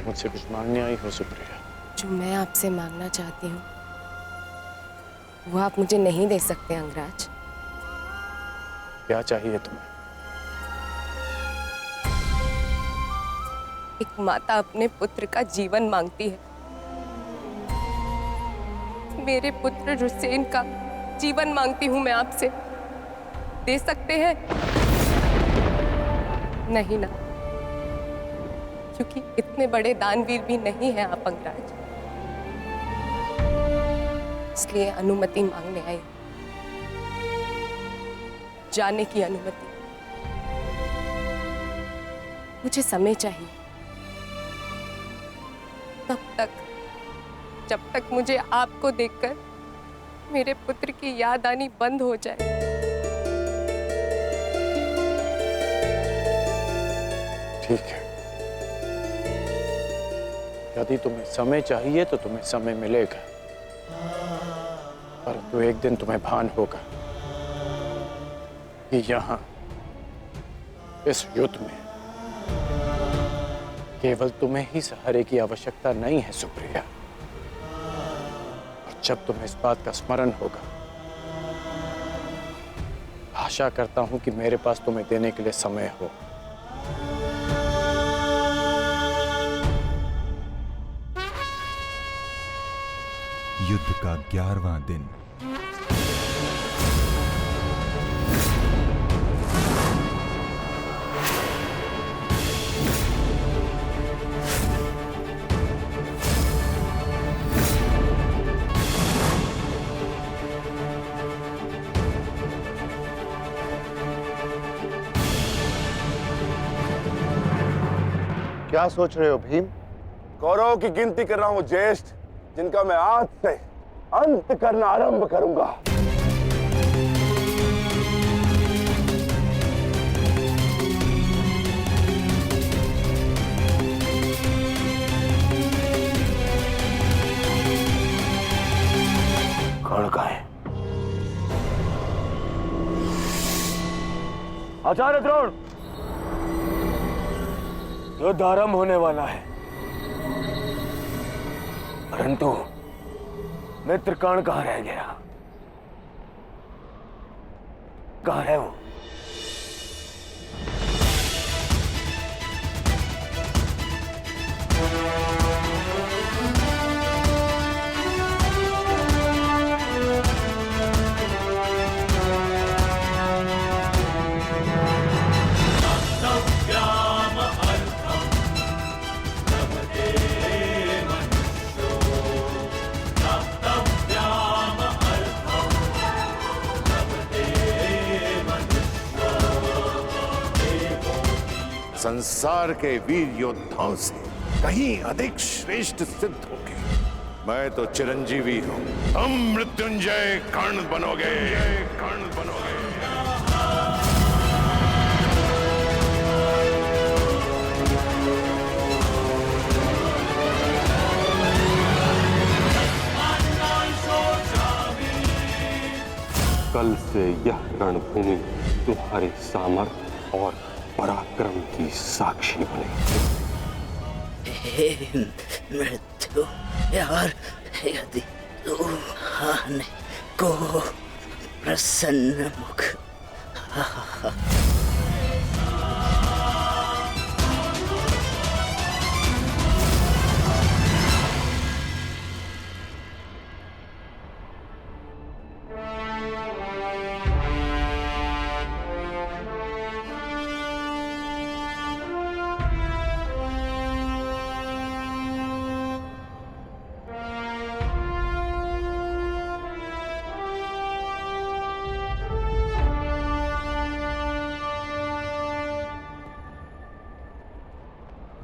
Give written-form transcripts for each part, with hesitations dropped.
कभी मुझसे कुछ मांगने आई हो सुप्रिया? जो मैं आपसे मांगना चाहती हूँ वो आप मुझे नहीं दे सकते अंगराज। क्या चाहिए तुम्हें? एक माता अपने पुत्र का जीवन मांगती है। मेरे पुत्र हुसैन का जीवन मांगती हूँ मैं आपसे। दे सकते हैं? नहीं ना, क्योंकि इतने बड़े दानवीर भी नहीं हैं आप अंगराज। इसलिए अनुमति मांगने आई, जाने की अनुमति। मुझे समय चाहिए, तब तक जब तक मुझे आपको देखकर मेरे पुत्र की याद आनी बंद हो जाए। ठीक है, यदि तुम्हें समय चाहिए तो तुम्हें समय मिलेगा, परंतु एक दिन तुम्हें भान होगा कि यहाँ इस युद्ध में केवल तुम्हें ही सहारे की आवश्यकता नहीं है सुप्रिया। और जब तुम्हें इस बात का स्मरण होगा, आशा करता हूं कि मेरे पास तुम्हें देने के लिए समय हो। युद्ध का 11वां दिन। क्या सोच रहे हो भीम? कौरवों की गिनती कर रहा हूं ज्येष्ठ, जिनका मैं आज से अंत करना आरंभ करूंगा। कौन का है? आचार्य द्रोण, युद्ध आरंभ होने वाला है, परंतु मित्र कर्ण कहां रह गया? कहां है वो? संसार के वीर योद्धाओं से कहीं अधिक श्रेष्ठ सिद्ध होगे। मैं तो चिरंजीवी हूं, तुम मृत्युंजय कर्ण बनोगे। कर्ण बनोगे। कल से यह रणभूमि तुम्हारे सामर्थ्य और पराक्रम की साक्षी बने। हे मृत्यु यार, यदि तू आने को प्रसन्न मुख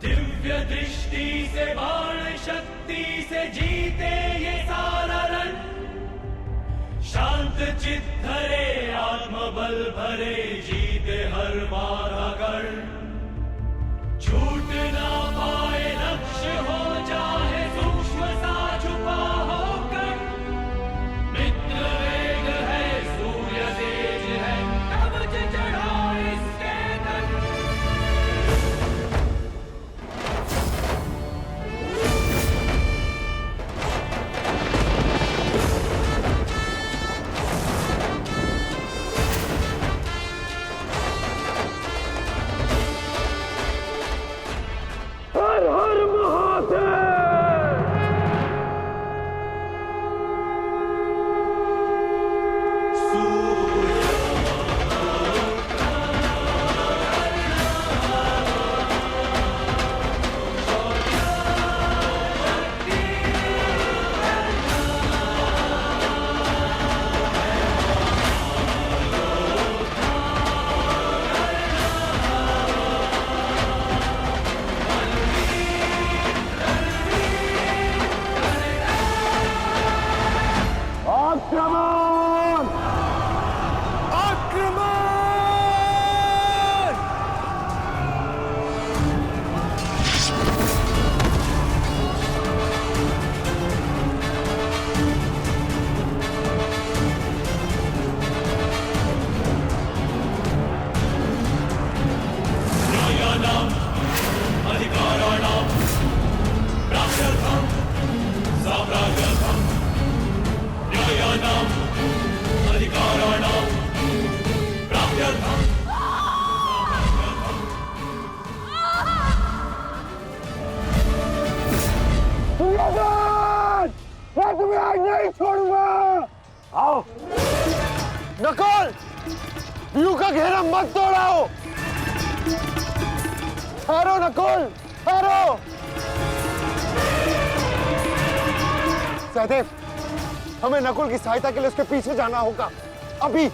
दिव्य दृष्टि से बाण शक्ति से जीते ये सारा रण, शांत चित्त धरे आत्मबल भरे जीते हर बाधा गढ़। छूट ना पाए लक्ष्य हो चाहे सूक्ष्म सा छुपा होकर, मित्र वेग है सूर्य तेज है कवच चढ़ा इसके तन। तुम्हें आज नहीं छोड़ूंगा। आओ। नकुल, व्यू का घेरा मत तोड़ाओ। ठहरो नकुल, ठहरो। सहदेव, हमें नकुल की सहायता के लिए उसके पीछे जाना होगा अभी।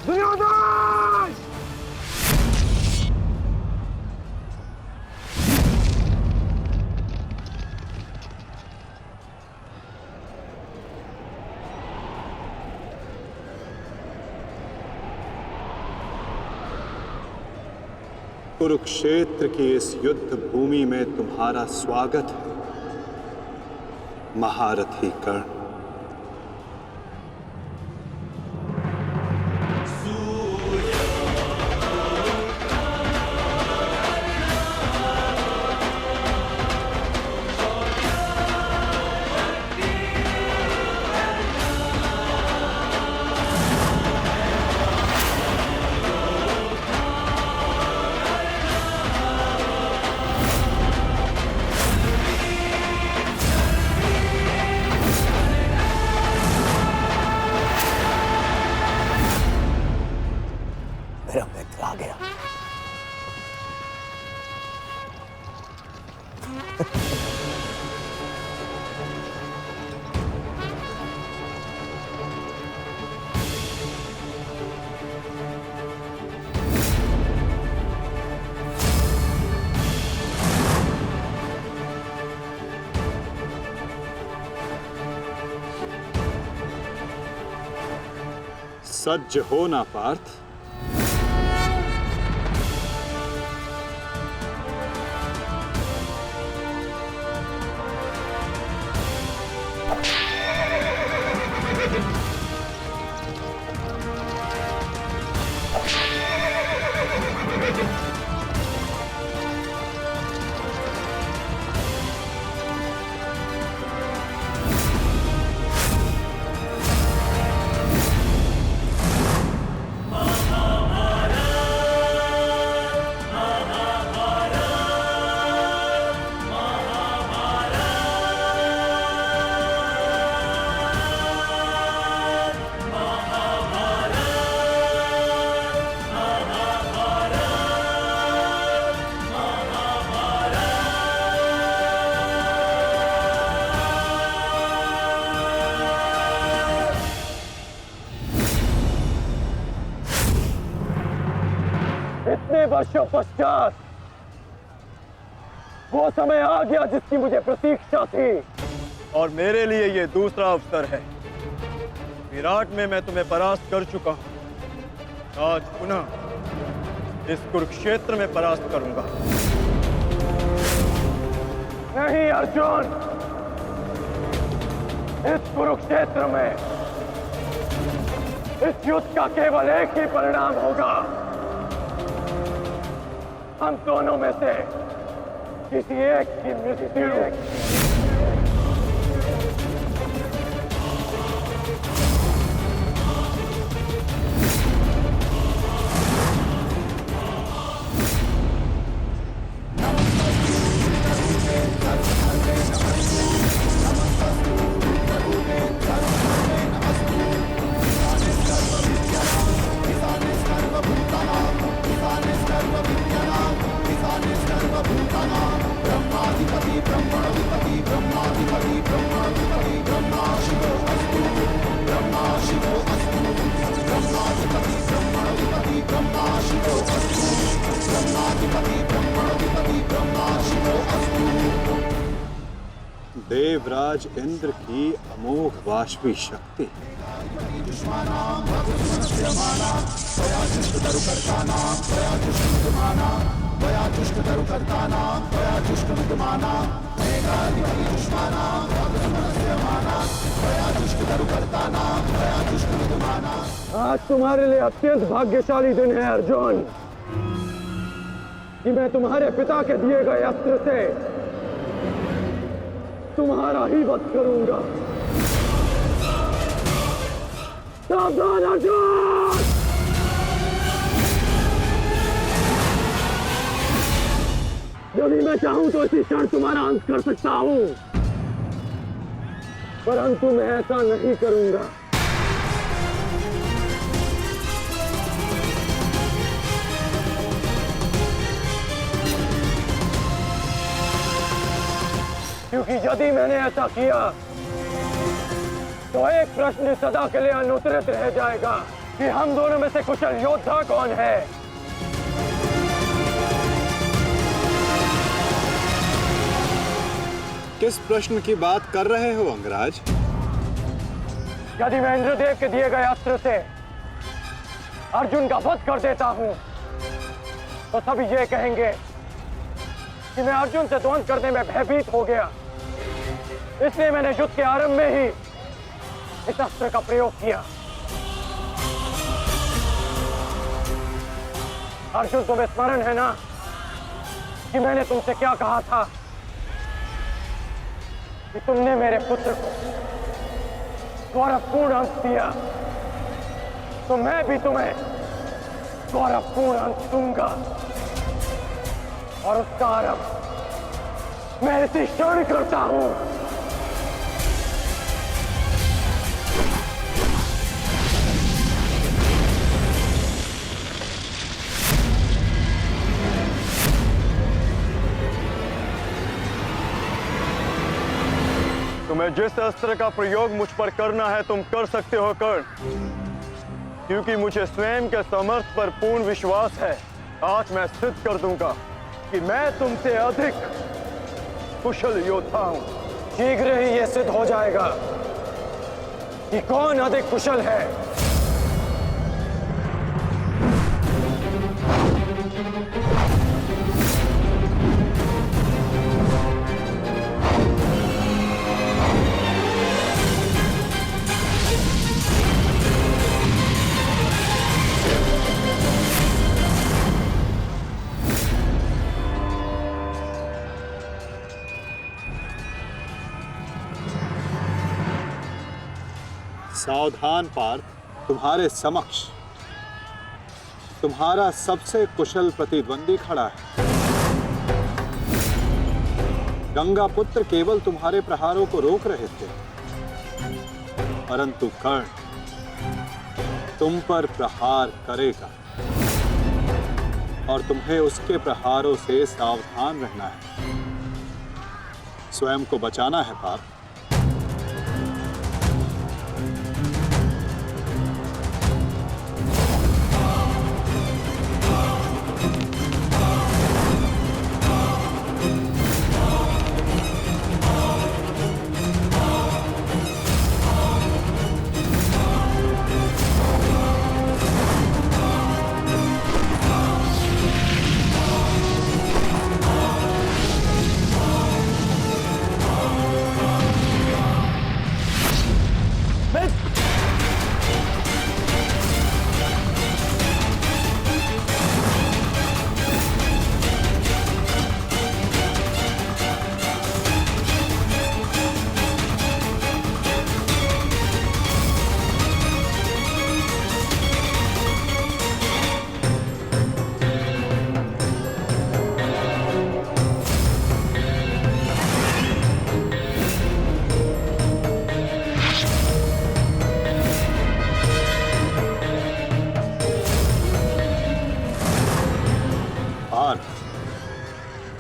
दुर्योधन! कुरुक्षेत्र की इस युद्ध भूमि में तुम्हारा स्वागत है, महारथी कर्ण। मेरा मित्र आ गया। सज्ज हो ना पार्थ। इतने वर्षों पश्चात वो समय आ गया जिसकी मुझे प्रतीक्षा थी। और मेरे लिए ये दूसरा अवसर है। विराट में मैं तुम्हें परास्त कर चुका हूं, आज पुनः इस कुरुक्षेत्र में परास्त करूंगा। नहीं अर्जुन, इस कुरुक्षेत्र में इस युद्ध का केवल एक ही परिणाम होगा। हम दोनों में से किसी एक की मृत्यु। देवराज इंद्र की अमोघ वाष्पी शक्ति। आज तुम्हारे लिए अत्यंत भाग्यशाली दिन है अर्जुन, कि मैं तुम्हारे पिता के दिए गए अस्त्र से तुम्हारा ही वध करूंगा। सावधान अर्जुन! यदि मैं चाहूं तो इसी क्षण तुम्हारा अंत कर सकता हूं, परंतु मैं ऐसा नहीं करूंगा। क्योंकि यदि मैंने ऐसा किया तो एक प्रश्न सदा के लिए अनुत्तरित रह जाएगा कि हम दोनों में से कुशल योद्धा कौन है। किस प्रश्न की बात कर रहे हो अंगराज? यदि मैं इंद्रदेव के दिए गए अस्त्र से अर्जुन का वध कर देता हूं तो सभी ये कहेंगे कि मैं अर्जुन से द्वंद्व करने में भयभीत हो गया, इसलिए मैंने युद्ध के आरंभ में ही इस अस्त्र का प्रयोग किया। अर्जुन, तुम्हें स्मरण है ना कि मैंने तुमसे क्या कहा था कि तुमने मेरे पुत्र को गौरवपूर्ण अंत दिया, तो मैं भी तुम्हें गौरवपूर्ण अंत दूंगा, और उसका आरंभ मैं इसी क्षण करता हूं। तुम्हें जिस अस्त्र का प्रयोग मुझ पर करना है तुम कर सकते हो कर्ण, क्योंकि मुझे स्वयं के सामर्थ्य पर पूर्ण विश्वास है। आज मैं सिद्ध कर दूंगा कि मैं तुमसे अधिक कुशल योद्धा हूं। शीघ्र ही यह सिद्ध हो जाएगा कि कौन अधिक कुशल है। सावधान पार्थ, तुम्हारे समक्ष तुम्हारा सबसे कुशल प्रतिद्वंदी खड़ा है। गंगा पुत्र केवल तुम्हारे प्रहारों को रोक रहे थे, परंतु कर्ण तुम पर प्रहार करेगा और तुम्हें उसके प्रहारों से सावधान रहना है। स्वयं को बचाना है पार्थ।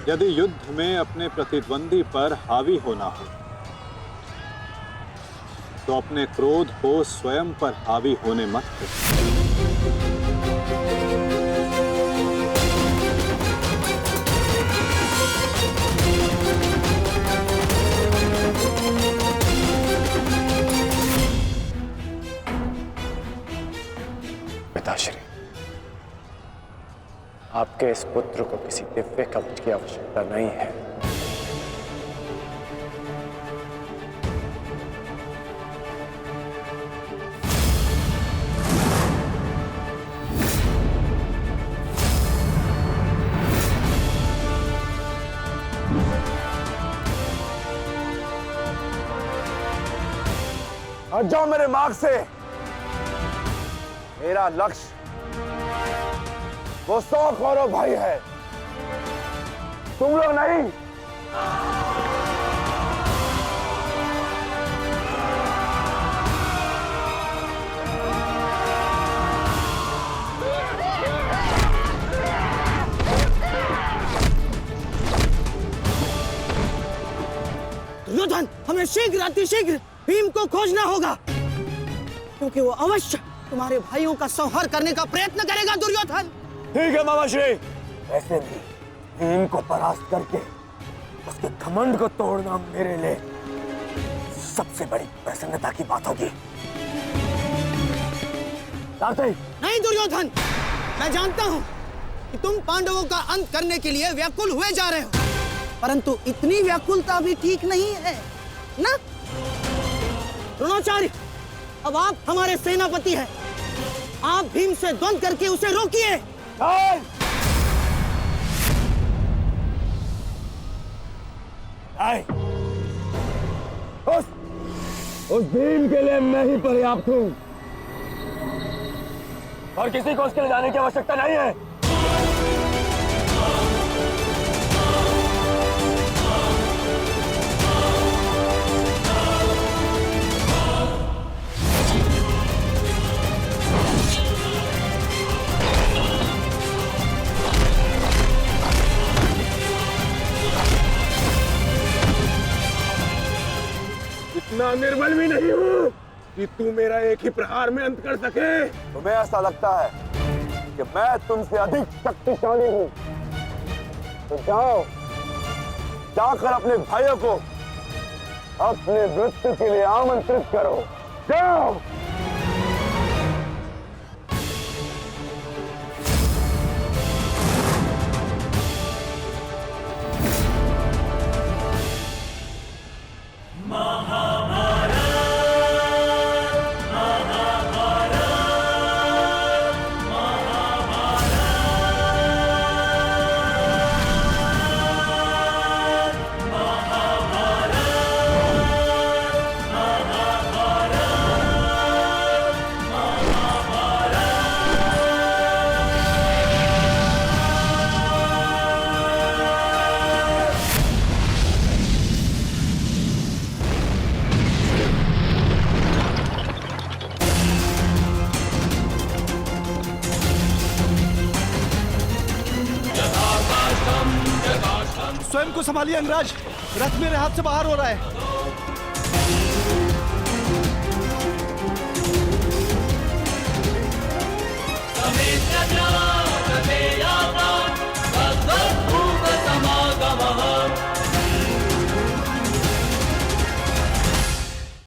यदि युद्ध में अपने प्रतिद्वंदी पर हावी होना हो तो अपने क्रोध को स्वयं पर हावी होने मत दो। पिताश्री, आपके इस पुत्र को किसी दिव्य कवच की आवश्यकता नहीं है। हट जाओ मेरे मार्ग से। मेरा लक्ष्य वो 100 कौरव भाई है, तुम लोग नहीं। दुर्योधन, हमें शीघ्र अतिशीघ्र भीम को खोजना होगा, क्योंकि वो अवश्य तुम्हारे भाइयों का संहार करने का प्रयत्न करेगा। दुर्योधन, ठीक है मामाश्री, ऐसे भी भीम को परास्त करके उसके घमंड को तोड़ना मेरे लिए सबसे बड़ी प्रसन्नता की बात होगी। नहीं दुर्योधन, मैं जानता हूं कि तुम पांडवों का अंत करने के लिए व्याकुल हुए जा रहे हो, परंतु इतनी व्याकुलता भी ठीक नहीं है ना? द्रोणाचार्य, अब आप हमारे सेनापति हैं, आप भीम से द्वंद्व करके उसे रोकिए। उस भीम के लिए मैं ही पर्याप्त हूं और किसी को उसके लिए जाने की आवश्यकता नहीं है। इतना निर्बल भी नहीं हूं कि तू मेरा एक ही प्रहार में अंत कर सके। तुम्हें ऐसा लगता है कि मैं तुमसे अधिक शक्तिशाली हूं, तो जाओ, जाकर अपने भाइयों को अपने मृत्यु के लिए आमंत्रित करो। जाओ। स्वयं को संभालिए अंगराज, रथ मेरे हाथ से बाहर हो रहा है। समेत